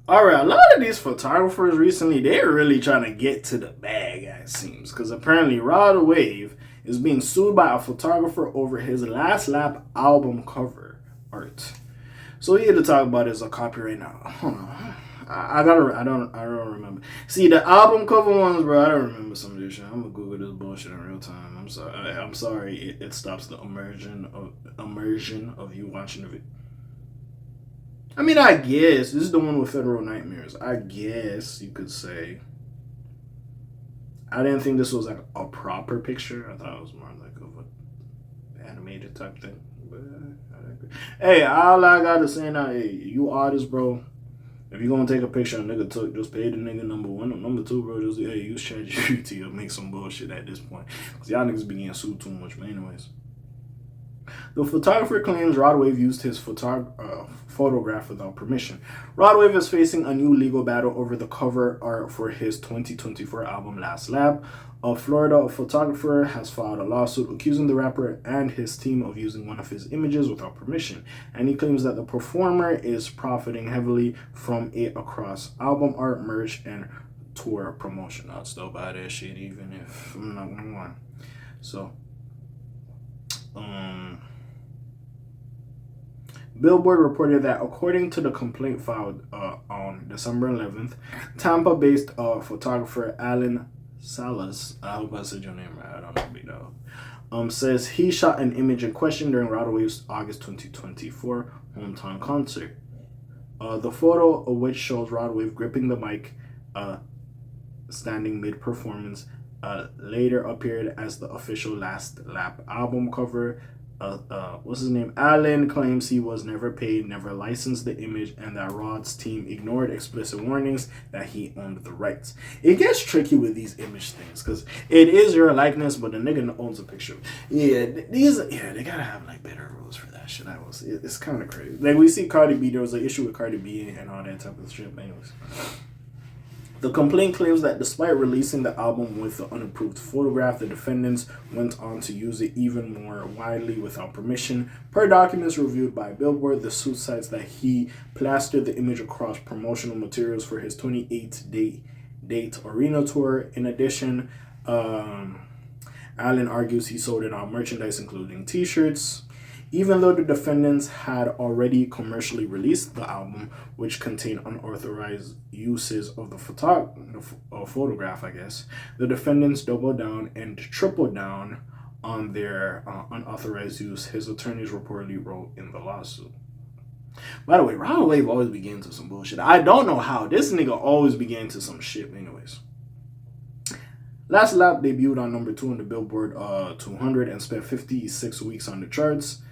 All right, a lot of these photographers recently, they're really trying to get to the bag, it seems, because apparently Rod Wave is being sued by a photographer over his Last Lap album cover art. So here to talk about is a copyright now. Hold on. I don't remember. See the album cover ones, bro. I don't remember some of this shit. I'm gonna Google this bullshit in real time. I'm sorry. It stops the immersion of you watching the video. I mean, I guess this is the one with Federal Nightmares. I guess you could say. I didn't think this was like a proper picture. I thought it was more like of an animated type thing. But hey, all I gotta say now, hey, you artists, bro. If you're gonna take a picture a nigga took, just pay the nigga number one. Or number two, bro, just hey, use ChatGPT to make some bullshit at this point. Cause y'all niggas be getting sued too much. But anyways. The photographer claims Rod Wave used his photograph without permission. Rod Wave is facing a new legal battle over the cover art for his 2024 album Last Lap. A Florida photographer has filed a lawsuit accusing the rapper and his team of using one of his images without permission, and he claims that the performer is profiting heavily from it across album art, merch, and tour promotion. I'd still buy that shit even if I'm not gonna lie. So, Billboard reported that according to the complaint filed on December 11th, Tampa-based photographer Alan Salas, I hope I said your name right, I don't know, big dog, says he shot an image in question during Rod Wave's August 2024 hometown concert. The photo, which shows Rod Wave gripping the mic, standing mid-performance, later appeared as the official Last Lap album cover. What's his name? Allen claims he was never paid, never licensed the image, and that Rod's team ignored explicit warnings that he owned the rights. It gets tricky with these image things because it is your likeness, but the nigga owns a picture. Yeah, they gotta have like better rules for that shit. It's kind of crazy. Like we see Cardi B, there was an issue with Cardi B and all that type of shit. But anyways. The complaint claims that despite releasing the album with the unapproved photograph, the defendants went on to use it even more widely without permission. Per documents reviewed by Billboard, the suit cites that he plastered the image across promotional materials for his 28-date arena tour. In addition, Allen argues he sold it on merchandise including t-shirts. Even though the defendants had already commercially released the album, which contained unauthorized uses of the photograph, I guess, the defendants doubled down and tripled down on their unauthorized use, his attorneys reportedly wrote in the lawsuit. By the way, Rod Wave always began to some bullshit. I don't know how. This nigga always began to some shit anyways. Last Lap debuted on number 2 on the Billboard 200 and spent 56 weeks on the charts.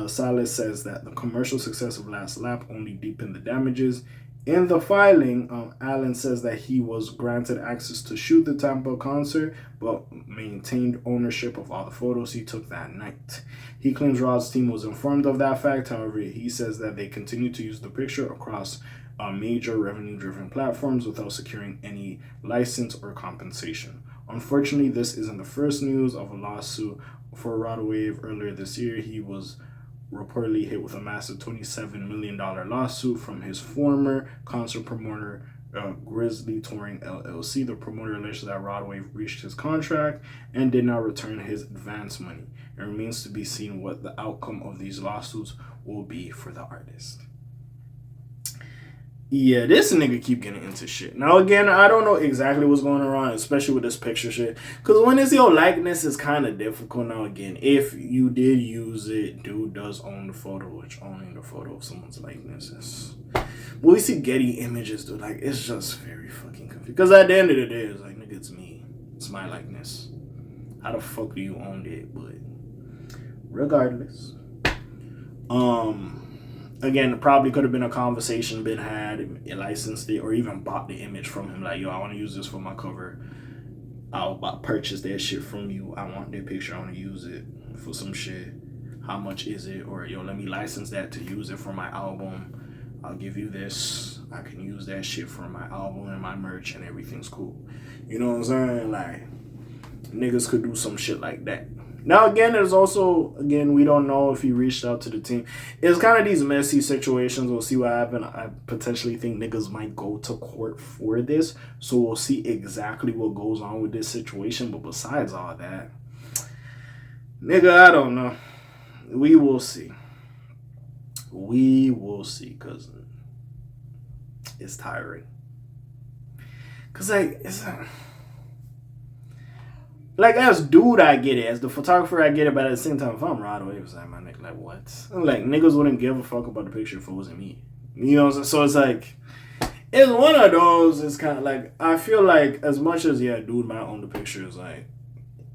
Salas says that the commercial success of Last Lap only deepened the damages. In the filing, Allen says that he was granted access to shoot the Tampa concert, but maintained ownership of all the photos he took that night. He claims Rod's team was informed of that fact. However, he says that they continued to use the picture across major revenue-driven platforms without securing any license or compensation. Unfortunately, this isn't the first news of a lawsuit for Rod Wave. Earlier this year, he was reportedly hit with a massive $27 million lawsuit from his former concert promoter, Grizzly Touring LLC. The promoter alleged that Rod Wave breached his contract and did not return his advance money. It remains to be seen what the outcome of these lawsuits will be for the artist. Yeah, this nigga keep getting into shit. Now, again, I don't know exactly what's going on, especially with this picture shit. Because when it's your likeness, it's kind of difficult. Now, again, if you did use it, dude does own the photo, which owning the photo of someone's likeness is... When we see Getty images, dude, like, it's just very fucking confusing. Because at the end of the day, it's like, nigga, it's me. It's my likeness. How the fuck do you own it? But regardless. Again, probably could have been a conversation been had, licensed it, or even bought the image from him. Like, yo, I want to use this for my cover. I'll purchase that shit from you. I want that picture. I want to use it for some shit. How much is it? Or, yo, let me license that to use it for my album. I'll give you this. I can use that shit for my album and my merch and everything's cool. You know what I'm saying? Like, niggas could do some shit like that. Now again, there's also we don't know if he reached out to the team. It's kind of these messy situations. We'll see what happens. I potentially think niggas might go to court for this, so we'll see exactly what goes on with this situation. But besides all that, nigga, I don't know. We will see. We will see, cause it's tiring. Cause like as dude, I get it. As the photographer, I get it. But at the same time, if I'm right away beside my nigga, like what? Like niggas wouldn't give a fuck about the picture if it wasn't me. You know what I'm saying? So it's like, it's one of those. It's kind of like, I feel like as much as dude might own the picture, is like,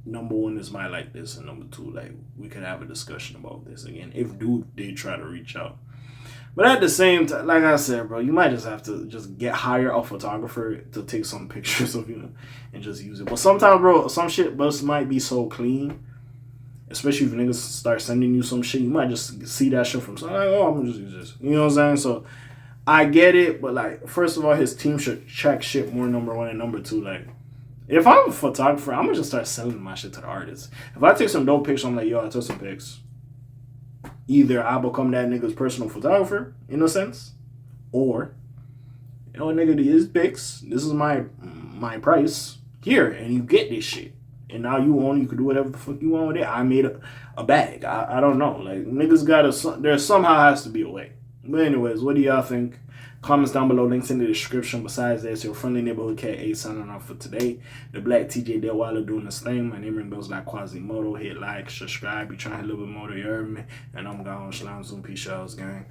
number one, this might like this, and number two, like we could have a discussion about this again if dude did try to reach out. But at the same time, like I said, bro, you might just have to just hire a photographer to take some pictures of you and just use it. But sometimes, bro, some shit bus might be so clean, especially if niggas start sending you some shit, you might just see that shit from something like, oh, I'm gonna just use this. You know what I'm saying? So I get it, but like, first of all, his team should check shit more, number one, and number two, like, if I'm a photographer, I'm gonna just start selling my shit to the artists. If I take some dope pictures, I'm like, yo, I took some pics. Either I become that nigga's personal photographer, in a sense, or, you know, nigga, these pics, this is my price here, and you get this shit. And now you can do whatever the fuck you want with it. I made a bag. I don't know. Like, niggas there somehow has to be a way. But anyways, what do y'all think? Comments down below, links in the description. Besides that, it's your friendly neighborhood K.A. signing off for today. The Black TJ Deadweiler doing this thing. My name goes like Quasimodo. Hit like, subscribe. You trying a little bit more to hear me. And I'm gone. Shalom, Zoom, peace, y'all, gang.